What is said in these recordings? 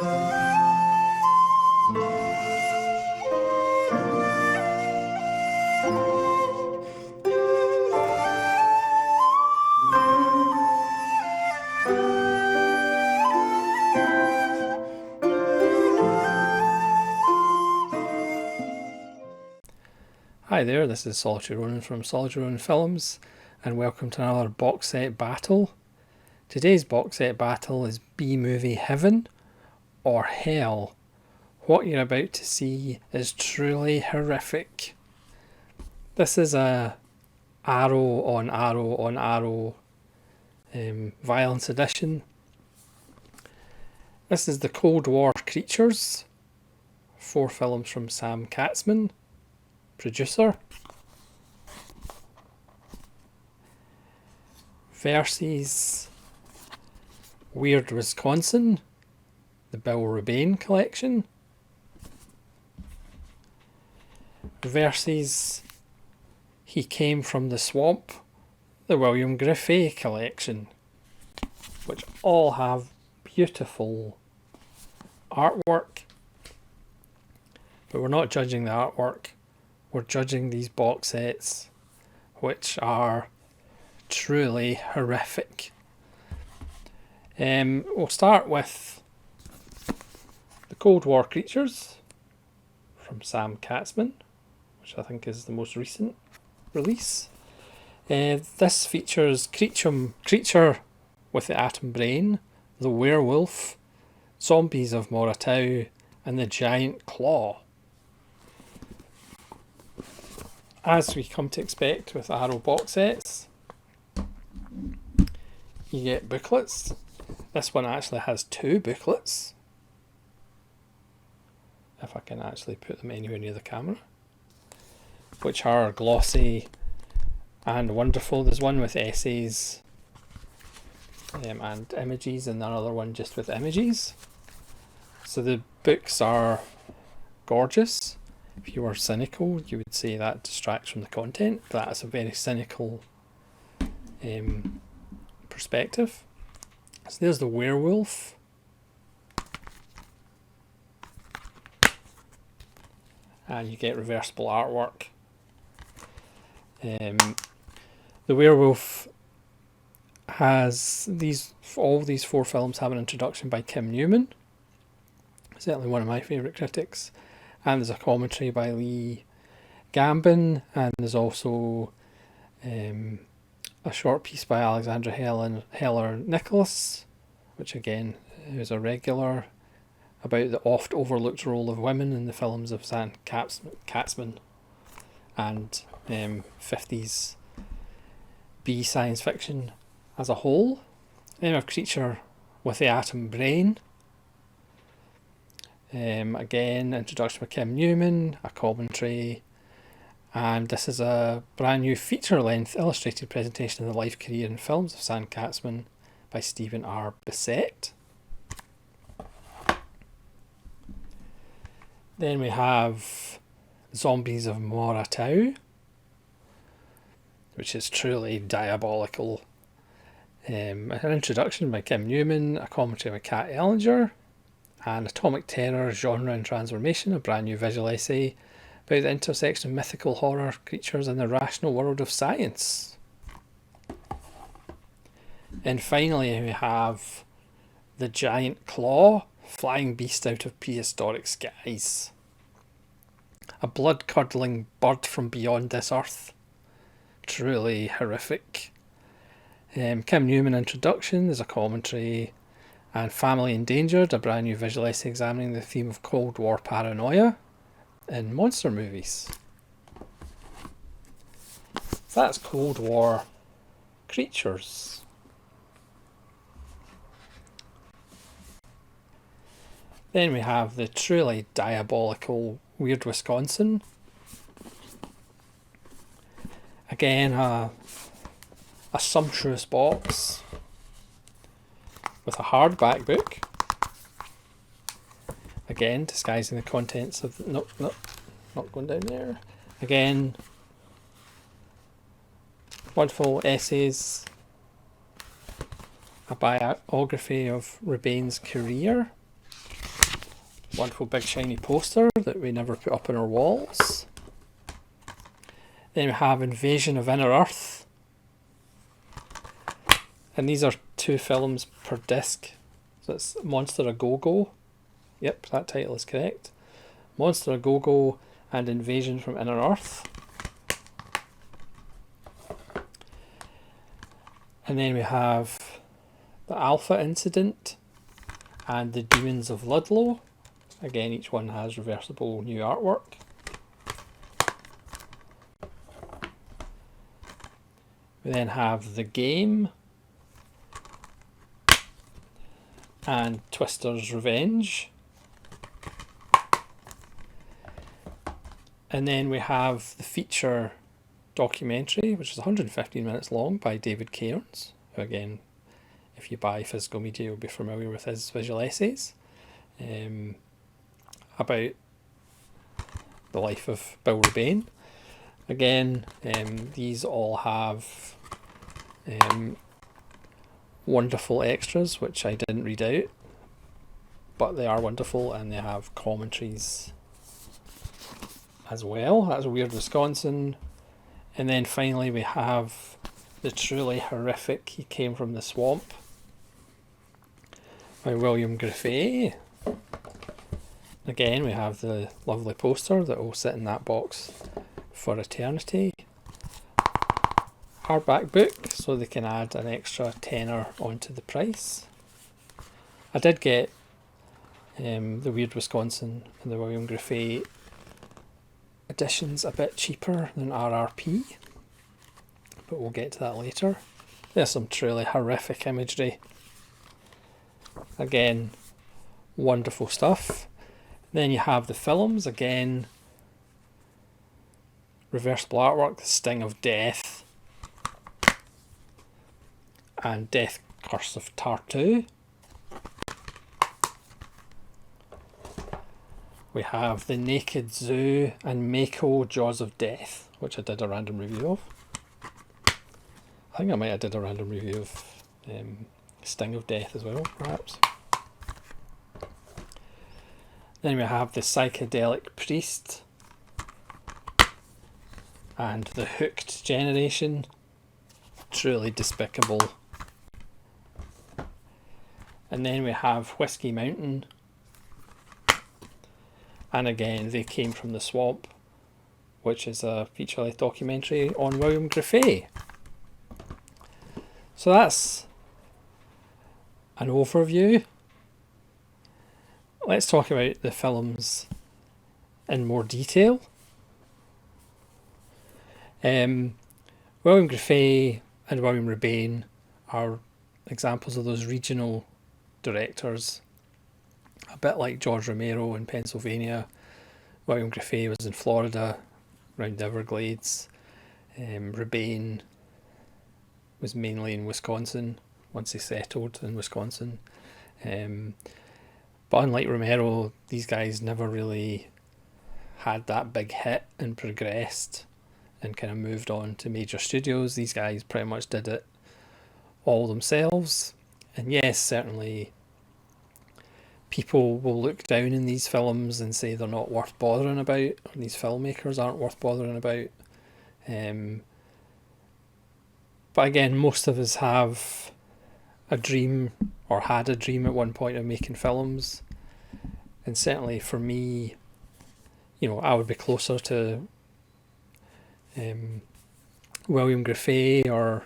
Hi there, this is Solitary Ronin from Solitary Ronin Films, and welcome to another box set battle. Today's box set battle is B-movie Heaven or Hell. What you're about to see is truly horrific. This is a arrow on arrow on arrow violence edition. This is the Cold War Creatures, 4 films from Sam Katzman, producer, versus Weird Wisconsin, the Bill Rebane collection, versus He Came from the Swamp, the William Griffey collection, which all have beautiful artwork. But we're not judging the artwork, we're judging these box sets, which are truly horrific. We'll start with the Cold War Creatures from Sam Katzman, which I think is the most recent release. This features Creature with the Atom Brain, the Werewolf, Zombies of Moratau, and the Giant Claw. As we come to expect with Arrow box sets, you get booklets. This one actually has 2 booklets, if I can actually put them anywhere near the camera, which are glossy and wonderful. There's one with essays and images, and another one just with images. So the books are gorgeous. If you were cynical, you would say that distracts from the content. That's a very cynical perspective. So there's the Werewolf. And you get reversible artwork. The Werewolf has all these 4 films have an introduction by Kim Newman. Certainly one of my favourite critics. And there's a commentary by Lee Gambin, and there's also a short piece by Alexandra Heller Nicholas, which again is a regular, about the oft overlooked role of women in the films of Sam Katzman and 50s B science fiction as a whole. Then we have Creature with the Atom Brain. Again, introduction by Kim Newman, a commentary, and this is a brand new feature-length illustrated presentation of the life, career and films of Sam Katzman by Stephen R. Bissett. Then we have Zombies of Moratau, which is truly diabolical. An introduction by Kim Newman, a commentary by Kat Ellinger, and Atomic Terror, Genre and Transformation, a brand new visual essay about the intersection of mythical horror creatures and the rational world of science. And finally we have the Giant Claw, flying beast out of prehistoric skies. A blood-curdling bird from beyond this earth. Truly horrific. Kim Newman introduction, there's a commentary, and Family Endangered, a brand new visual essay examining the theme of Cold War paranoia in monster movies. So that's Cold War Creatures. Then we have the truly diabolical Weird Wisconsin. Again, a sumptuous box with a hardback book. Again, disguising the contents of the, not going down there. Again, wonderful essays, a biography of Rebane's career. wonderful big shiny poster that we never put up on our walls. Then we have Invasion of Inner Earth. And these are 2 films per disc. So it's Monster A Go-Go. Yep, that title is correct. Monster A Go-Go and Invasion from Inner Earth. And then we have the Alpha Incident and the Demons of Ludlow. Again, each one has reversible new artwork. We then have The Game and Twister's Revenge. And then we have the feature documentary, which is 115 minutes long, by David Cairns, who again, if you buy physical media, you'll be familiar with his visual essays, about the life of Bill Rebane. Again, these all have wonderful extras, which I didn't read out, but they are wonderful, and they have commentaries as well. That's Weird Wisconsin. And then finally we have the truly horrific He Came from the Swamp by William Griffey. Again, we have the lovely poster that will sit in that box for eternity. Hardback book, so they can add an extra tenner onto the price. I did get the Weird Wisconsin and the William Griffey editions a bit cheaper than RRP, but we'll get to that later. There's some truly horrific imagery. Again, wonderful stuff. Then you have the films, again, reversible artwork, The Sting of Death and Death Curse of Tartu. We have The Naked Zoo and Mako Jaws of Death, which I did a random review of. I think I might have did a random review of Sting of Death as well, perhaps. Then we have The Psychedelic Priest and The Hooked Generation. Truly despicable. And then we have Whiskey Mountain. And again, They Came from the Swamp, which is a feature-length documentary on William Griffey. So that's an overview. Let's talk about the films in more detail. William Griffey and William Rebane are examples of those regional directors, a bit like George Romero in Pennsylvania. William Griffey was in Florida, around the Everglades. Rebane was mainly in Wisconsin once he settled in Wisconsin. But unlike Romero, these guys never really had that big hit and progressed and kind of moved on to major studios. These guys pretty much did it all themselves. And yes, certainly people will look down in these films and say they're not worth bothering about, or these filmmakers aren't worth bothering about. But again, most of us have a dream, or had a dream at one point, of making films. And certainly for me, you know, I would be closer to William Griffey or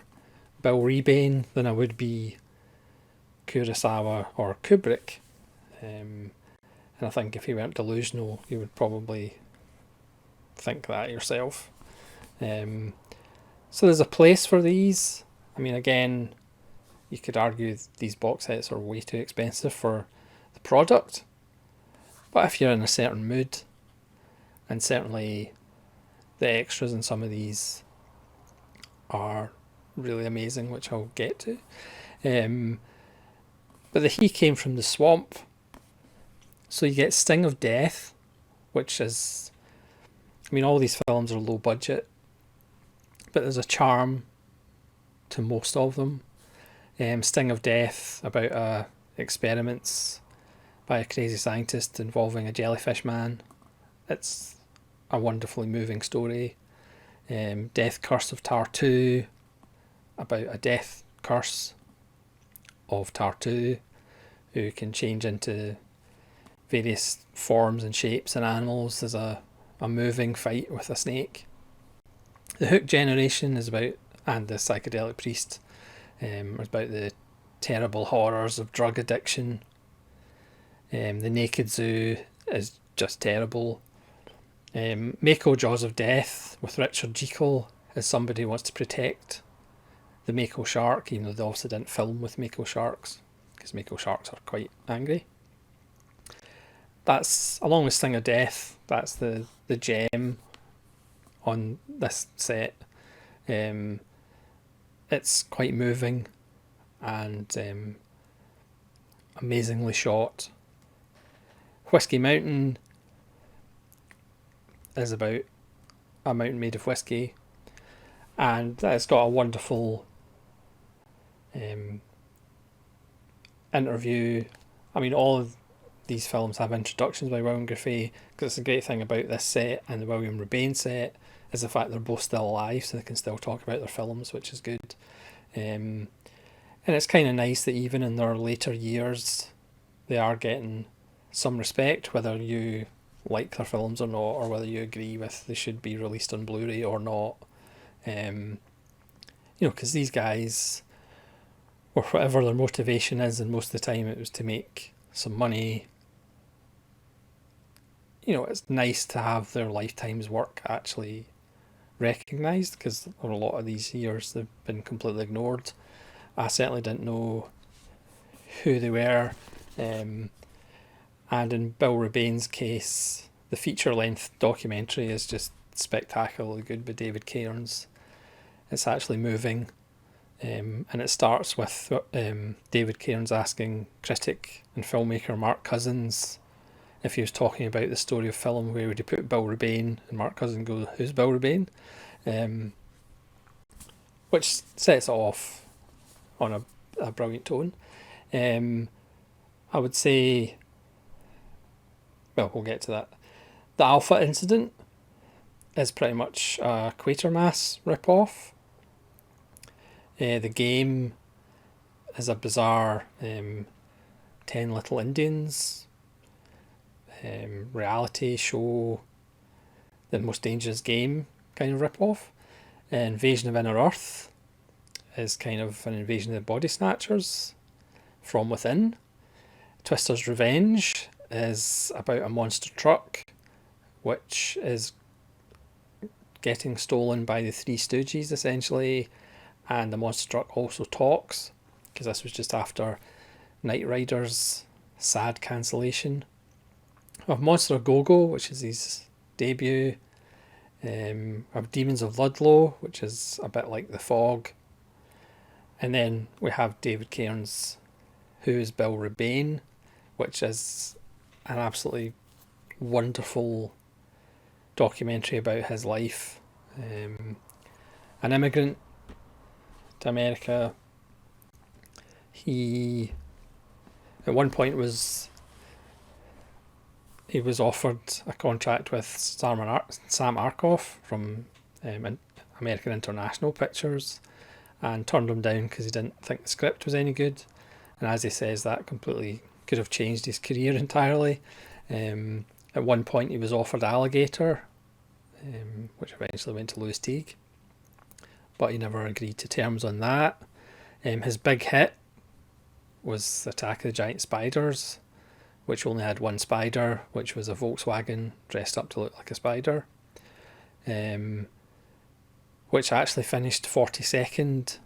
Bill Rebane than I would be Kurosawa or Kubrick. And I think if you weren't delusional, you would probably think that yourself. So there's a place for these. I mean, again, you could argue these box sets are way too expensive for the product. But if you're in a certain mood, and certainly the extras in some of these are really amazing, which I'll get to. But He Came from the Swamp. So you get Sting of Death, which is, I mean, all these films are low budget, but there's a charm to most of them. Sting of Death, about experiments by a crazy scientist involving a jellyfish man. It's a wonderfully moving story. Death Curse of Tartu, about a death curse of Tartu, who can change into various forms and shapes and animals. There's a moving fight with a snake. The Hook Generation is about, and the Psychedelic Priest, is about the terrible horrors of drug addiction. The Naked Zoo is just terrible. Mako Jaws of Death with Richard Jekyll is somebody who wants to protect the Mako shark, even though they also didn't film with Mako sharks, because Mako sharks are quite angry. That's, along with Sting of Death, that's the gem on this set. It's quite moving and amazingly shot. Whiskey Mountain is about a mountain made of whiskey, and it's got a wonderful interview. I mean, all of these films have introductions by William Griffey, because it's a great thing about this set and the William Rebane set is the fact they're both still alive, so they can still talk about their films, which is good. And it's kind of nice that even in their later years they are getting some respect, whether you like their films or not, or whether you agree with they should be released on Blu-ray or not. Because these guys, or whatever their motivation is, and most of the time it was to make some money, it's nice to have their lifetime's work actually recognised, because for a lot of these years they've been completely ignored. I certainly didn't know who they were. And in Bill Rebane's case, the feature-length documentary is just spectacularly good by David Cairns. It's actually moving. And it starts with David Cairns asking critic and filmmaker Mark Cousins if he was talking about the story of film, where would he put Bill Rebane? And Mark Cousins goes, "Who's Bill Rebane?" Which sets it off on a brilliant tone. I would say, well, we'll get to that. The Alpha Incident is pretty much a Quatermass rip-off. The Game is a bizarre 10 Little Indians reality show, The Most Dangerous Game kind of rip-off. Invasion of Inner Earth is kind of an invasion of the body snatchers from within. Twister's Revenge is about a monster truck which is getting stolen by the Three Stooges, essentially, and the monster truck also talks, because this was just after Knight Rider's sad cancellation. We have Monster of Go-Go, which is his debut. We have Demons of Ludlow, which is a bit like The Fog. And then we have David Cairns' Who is Bill Rebane, which is an absolutely wonderful documentary about his life. An immigrant to America. He at one point he was offered a contract with Sam Arkoff from American International Pictures, and turned him down because he didn't think the script was any good. And as he says, that completely could have changed his career entirely. At one point he was offered Alligator, which eventually went to Louis Teague, but he never agreed to terms on that. His big hit was Attack of the Giant Spiders, which only had one spider, which was a Volkswagen dressed up to look like a spider, which actually finished 42nd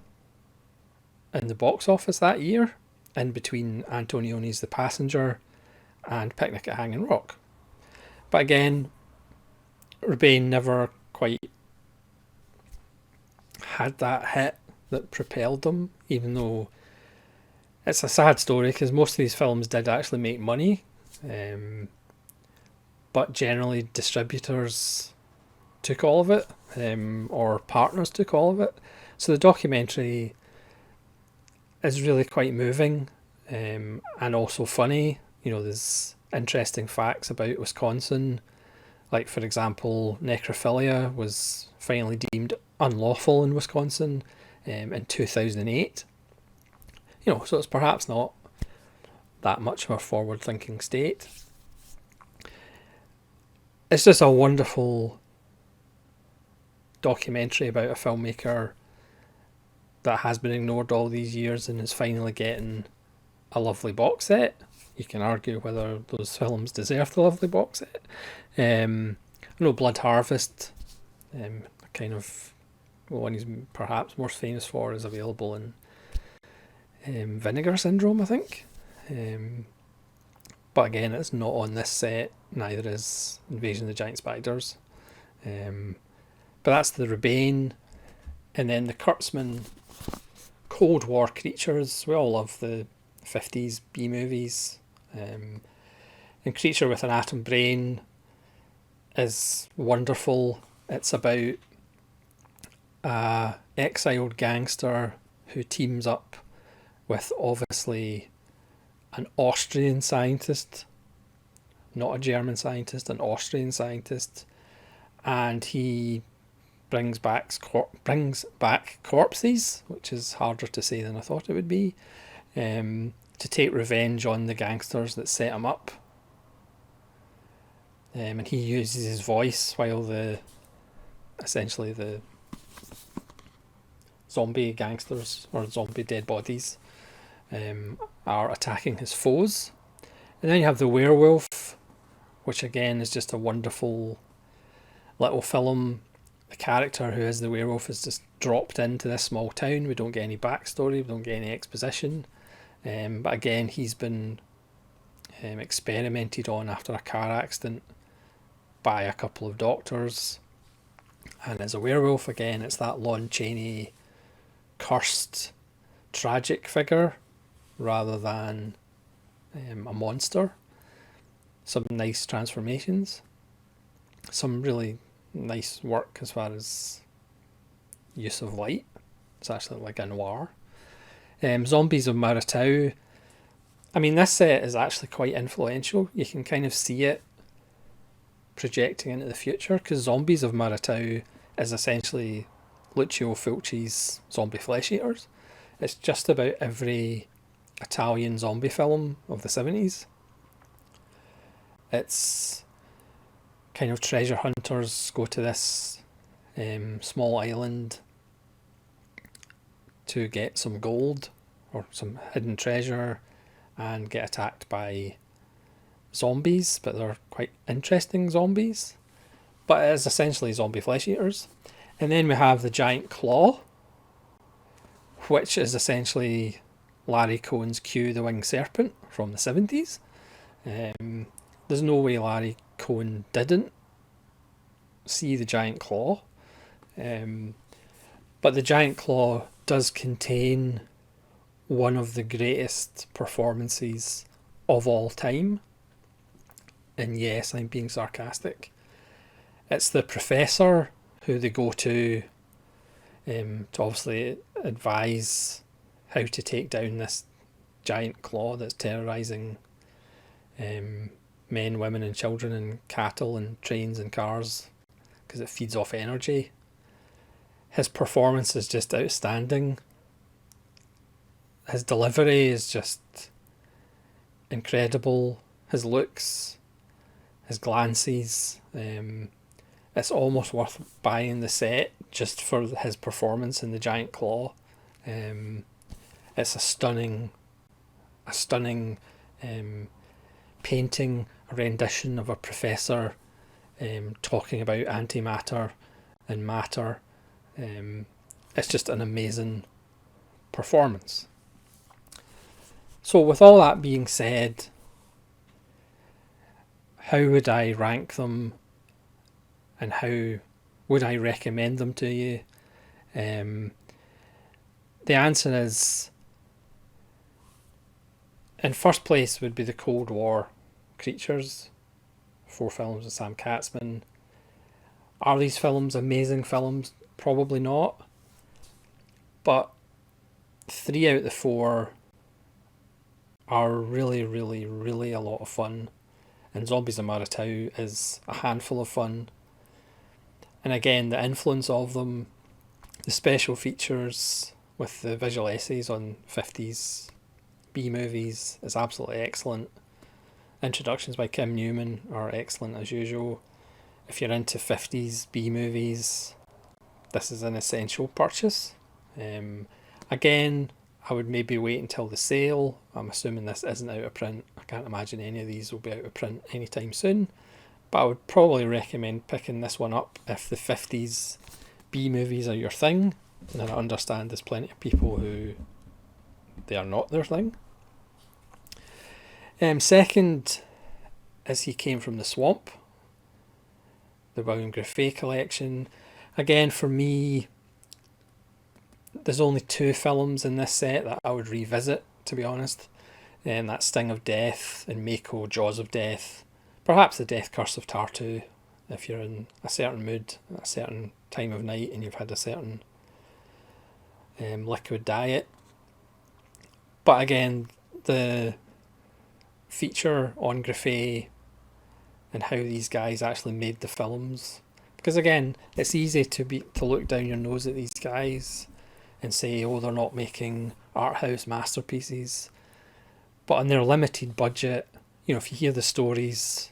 in the box office that year, in between Antonioni's The Passenger and Picnic at Hanging Rock. But again, Rebane never quite had that hit that propelled them, even though it's a sad story, because most of these films did actually make money, but generally distributors took all of it, or partners took all of it. So the documentary is really quite moving, and also funny. There's interesting facts about Wisconsin. Like, for example, necrophilia was finally deemed unlawful in Wisconsin in 2008. So it's perhaps not that much of a forward-thinking state. It's just a wonderful documentary about a filmmaker that has been ignored all these years and is finally getting a lovely box set. You can argue whether those films deserve the lovely box set. I know Blood Harvest, kind of one he's perhaps most famous for, is available in Vinegar Syndrome, I think. But again, it's not on this set, neither is Invasion of the Giant Spiders. But that's the Rebane. And then the Kurtzman Cold War creatures. We all love the 50s B-movies. And Creature with an Atom Brain is wonderful. It's about a exiled gangster who teams up with obviously an Austrian scientist, not a German scientist, an Austrian scientist, and he brings back corpses, which is harder to say than I thought it would be, to take revenge on the gangsters that set him up. And he uses his voice while essentially the zombie gangsters or zombie dead bodies are attacking his foes. And then you have the werewolf, which again is just a wonderful little film. The character who is the werewolf is just dropped into this small town. We don't get any backstory, we don't get any exposition. But again, he's been experimented on after a car accident by a couple of doctors. And as a werewolf, again, it's that Lon Chaney cursed, tragic figure rather than a monster. Some nice transformations. Some really nice work as far as use of light. It's actually like a noir. Zombies of Maratau. I mean, this set is actually quite influential. You can kind of see it projecting into the future, because Zombies of Maratau is essentially Lucio Fulci's Zombie Flesh Eaters. It's just about every Italian zombie film of the 70s. It's kind of treasure hunters go to this small island to get some gold or some hidden treasure and get attacked by zombies, but they're quite interesting zombies. But it is essentially zombie flesh eaters. And then we have the Giant Claw, which is essentially Larry Cohen's Q the Winged Serpent from the 70s. There's no way Larry Cohen didn't see the Giant Claw. But the Giant Claw does contain one of the greatest performances of all time. And yes, I'm being sarcastic. It's the professor who they go to obviously advise how to take down this giant claw that's terrorising men, women and children and cattle and trains and cars because it feeds off energy. His performance is just outstanding. His delivery is just incredible. His looks, his glances, it's almost worth buying the set just for his performance in the Giant Claw. It's a stunning painting, a rendition of a professor talking about antimatter and matter. It's just an amazing performance. So with all that being said, how would I rank them and how would I recommend them to you? The answer is, in first place would be the Cold War creatures, 4 films with Sam Katzman. Are these films amazing films? Probably not. But 3 out of the 4 are really, really, really a lot of fun, and Zombies in Maritau is a handful of fun. And again, the influence of them, the special features with the visual essays on 50s B movies is absolutely excellent. Introductions by Kim Newman are excellent as usual. If you're into 50s B movies, this is an essential purchase. Again, I would maybe wait until the sale. I'm assuming this isn't out of print. I can't imagine any of these will be out of print anytime soon. But I would probably recommend picking this one up if the 50s B movies are your thing. And I understand there's plenty of people who they are not their thing. Second is He Came from the Swamp, the William Griffey collection. Again, for me, there's only 2 films in this set that I would revisit, to be honest. And that's Sting of Death and Mako, Jaws of Death. Perhaps The Death Curse of Tartu, if you're in a certain mood at a certain time of night and you've had a certain liquid diet. But again, the feature on Griffey and how these guys actually made the films, because again, it's easy to look down your nose at these guys and say, oh, they're not making art house masterpieces. But on their limited budget, if you hear the stories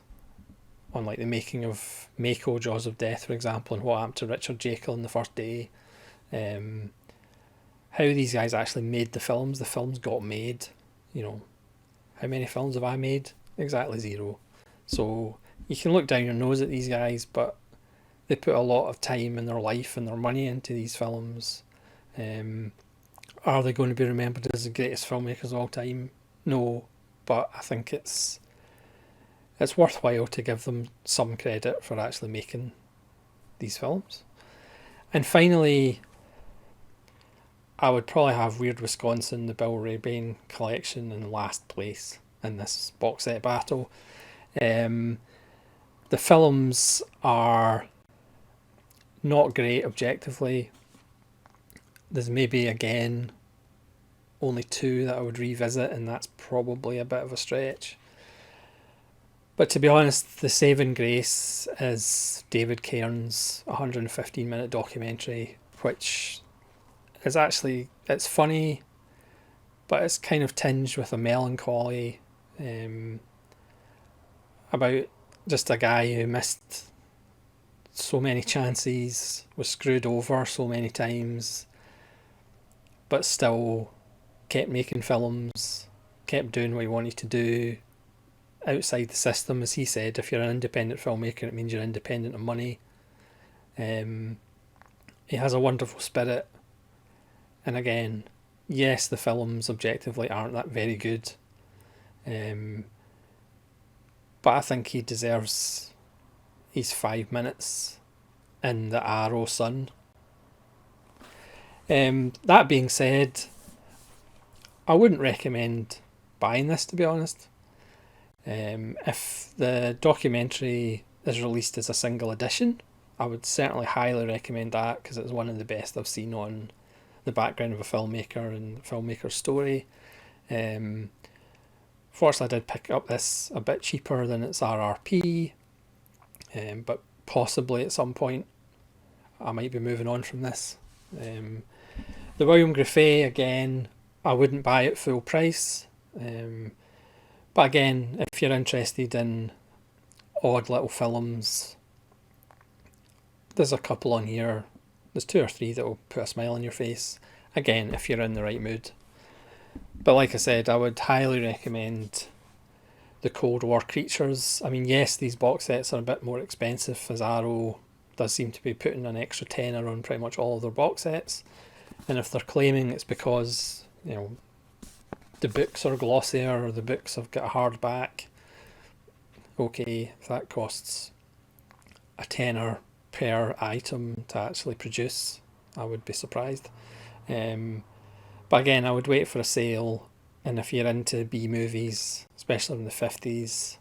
on like the making of Mako, Jaws of Death, for example, and what happened to Richard Jekyll in the first day, how these guys actually made the films got made. How many films have I made? Exactly 0. So you can look down your nose at these guys, but they put a lot of time in their life and their money into these films. Are they going to be remembered as the greatest filmmakers of all time? No, but I think it's worthwhile to give them some credit for actually making these films. And finally, I would probably have Weird Wisconsin, the Bill Rebane collection, in last place in this box set battle. The films are not great objectively. There's maybe, again, only 2 that I would revisit, and that's probably a bit of a stretch. But to be honest, the saving grace is David Cairns' 115-minute documentary, which is actually, it's funny, but it's kind of tinged with a melancholy about just a guy who missed so many chances, was screwed over so many times, but still kept making films, kept doing what he wanted to do outside the system. As he said, if you're an independent filmmaker, it means you're independent of money. He has a wonderful spirit, and again, yes, the films objectively aren't that very good, but I think he deserves his 5 minutes in the Arrow Sun. That being said, I wouldn't recommend buying this, to be honest. If the documentary is released as a single edition, I would certainly highly recommend that, because it's one of the best I've seen on the background of a filmmaker and the filmmaker's story. Fortunately, I did pick up this a bit cheaper than its RRP, but possibly at some point I might be moving on from this. The William Griffey, again, I wouldn't buy it full price. But again, if you're interested in odd little films, there's a couple on here. There's 2 or 3 that will put a smile on your face. Again, if you're in the right mood. But like I said, I would highly recommend the Cold War Creatures. I mean, yes, these box sets are a bit more expensive, as Arrow does seem to be putting an extra tenner on pretty much all of their box sets. And if they're claiming it's because, the books are glossier or the books have got a hardback, okay, if that costs a tenner per item to actually produce, I would be surprised. But again, I would wait for a sale, and if you're into B movies, especially in the 50s,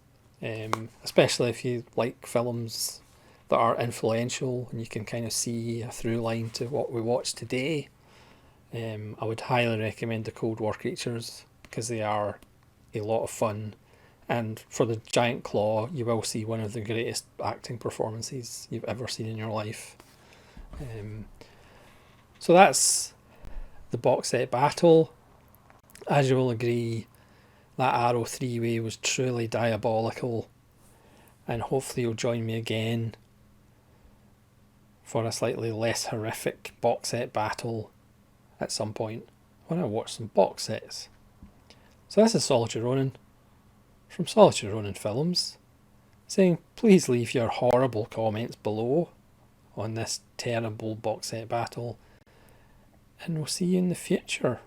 especially if you like films that are influential and you can kind of see a through line to what we watch today, I would highly recommend the Cold War Creatures, because they are a lot of fun. And for the giant claw, you will see one of the greatest acting performances you've ever seen in your life. So that's the box set battle. As you will agree, that Arrow three-way was truly diabolical, and hopefully you'll join me again for a slightly less horrific box set battle at some point when I watch some box sets. So this is Solitary Ronin from Solitary Ronin Films, saying please leave your horrible comments below on this terrible box set battle, and we'll see you in the future.